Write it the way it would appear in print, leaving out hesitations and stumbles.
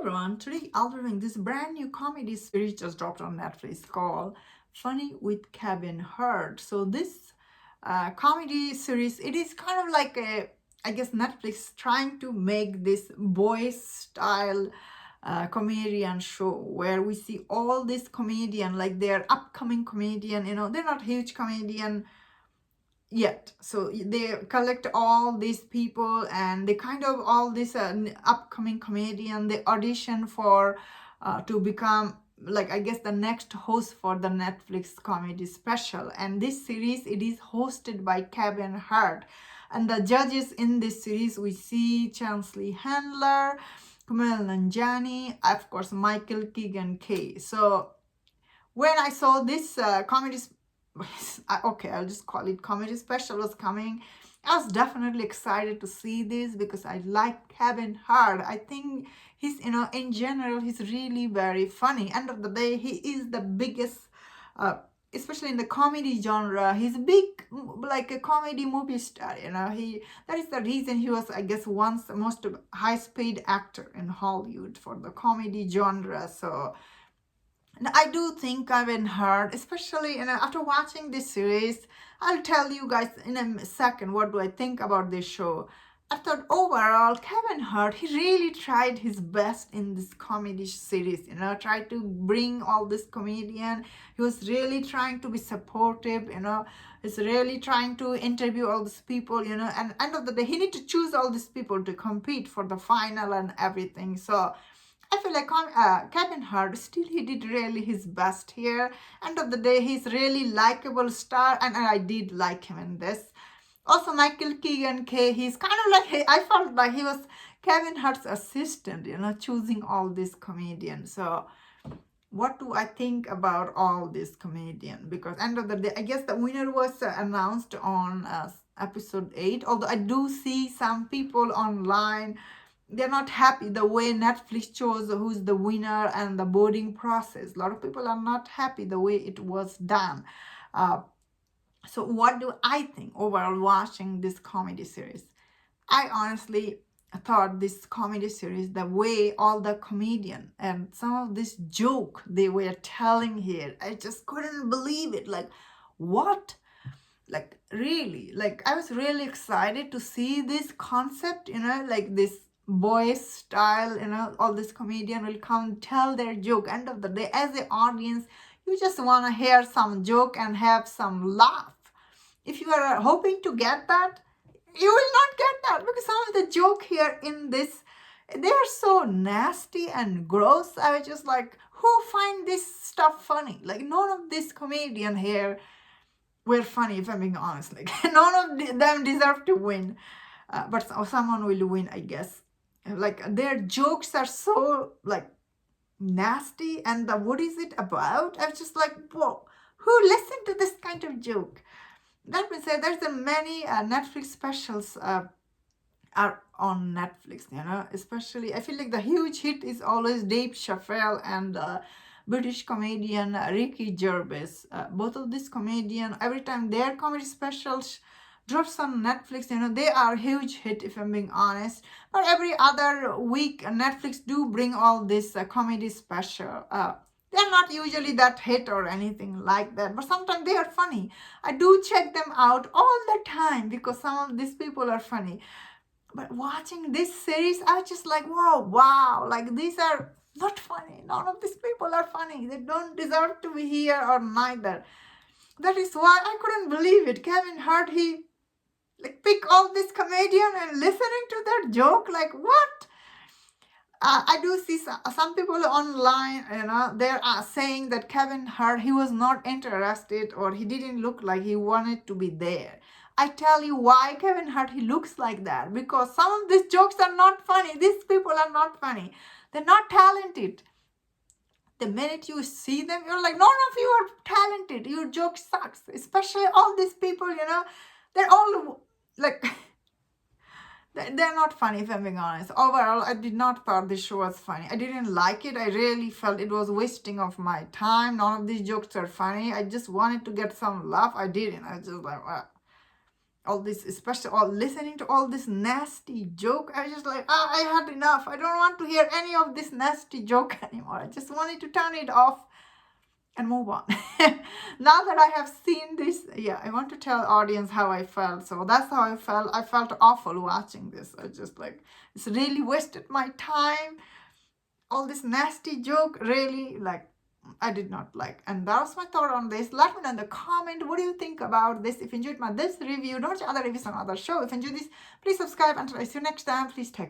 everyone, today I'll be reviewing this brand new comedy series just dropped on Netflix called Funny with Kevin Hart. So this comedy series, it is kind of like I guess Netflix trying to make this boys style comedian show where we see all this comedian, like they're upcoming comedian, they're not huge comedian yet, so they collect all these people and they kind of all this upcoming comedian, they audition for to become, like, I guess the next host for the Netflix comedy special. And this series, it is hosted by Kevin Hart, and the judges in this series, we see Chansley Handler, Kumail Nanjiani, of course Michael Keegan Kay. So when I saw this comedy okay, I'll just call it comedy special was coming, I was definitely excited to see this because I like Kevin Hart. I think he's, in general, he's really very funny. End of the day, he is the biggest, especially in the comedy genre. He's big, like a comedy movie star. That is the reason he was, I guess, once the most high-paid actor in Hollywood for the comedy genre. So and I do think Kevin Hart, especially after watching this series, I'll tell you guys in a second what do I think about this show. I thought overall, Kevin Hart, he really tried his best in this comedy series, tried to bring all this comedian. He was really trying to be supportive, he's really trying to interview all these people, and end of the day, he need to choose all these people to compete for the final and everything. So I feel like Kevin Hart, still he did really his best here. End of the day, he's really likable star, and I did like him in this. Also, Michael Keegan Kay, he's kind of like, I felt like he was Kevin Hart's assistant, choosing all these comedians. So what do I think about all this comedian? Because end of the day, I guess the winner was announced on episode 8. Although I do see some people online, they're not happy the way Netflix chose who's the winner and the voting process. A lot of people are not happy the way it was done. So what do I think overall watching this comedy series? I honestly thought this comedy series, the way all the comedian and some of this joke they were telling here, I just couldn't believe it. Like, what? Like, really, like, I was really excited to see this concept, like this boys style, all this comedian will come tell their joke. End of the day, as an audience, you just want to hear some joke and have some laugh. If you are hoping to get that, you will not get that, because some of the joke here in this, they are so nasty and gross. I was just like, who find this stuff funny? Like, none of this comedian here were funny, if I'm being honest. Like, none of them deserve to win, but someone will win, I guess. Like, their jokes are so like nasty, and what is it about? I was just like, whoa, who listened to this kind of joke? Let me say, there's many Netflix specials are on Netflix, especially I feel like the huge hit is always Dave Chappelle and British comedian Ricky Gervais. Both of these comedian, every time their comedy specials drops on Netflix, they are huge hit, if I'm being honest. But every other week, Netflix do bring all this comedy special. They're not usually that hit or anything like that, but sometimes they are funny. I do check them out all the time because some of these people are funny. But watching this series, I was just like, wow, like, these are not funny. None of these people are funny. They don't deserve to be here or neither. That is why I couldn't believe it. Kevin Hart, he like pick all this comedian and listening to their joke, like, what? I do see some people online, they're saying that Kevin Hart, he was not interested, or he didn't look like he wanted to be there. I tell you why Kevin Hart, he looks like that. Because some of these jokes are not funny. These people are not funny. They're not talented. The minute you see them, you're like, none of you are talented. Your joke sucks. Especially all these people, they're all like... They're not funny, if I'm being honest. Overall, I did not thought this show was funny. I didn't like it. I really felt it was wasting of my time. None of these jokes are funny. I just wanted to get some laugh. I didn't. I was just like, all this, especially all listening to all this nasty joke. I was just like, I had enough. I don't want to hear any of this nasty joke anymore. I just wanted to turn it off and move on. Now that I have seen this, yeah, I want to tell audience how I felt. So that's how I felt. I felt awful watching this. I just like, it's really wasted my time. All this nasty joke, really, like, I did not like. And that was my thought on this. Let me know in the comment, what do you think about this? If you enjoyed this review, don't watch other reviews on other show. If you enjoyed this, please subscribe. Until I see you next time, please take care.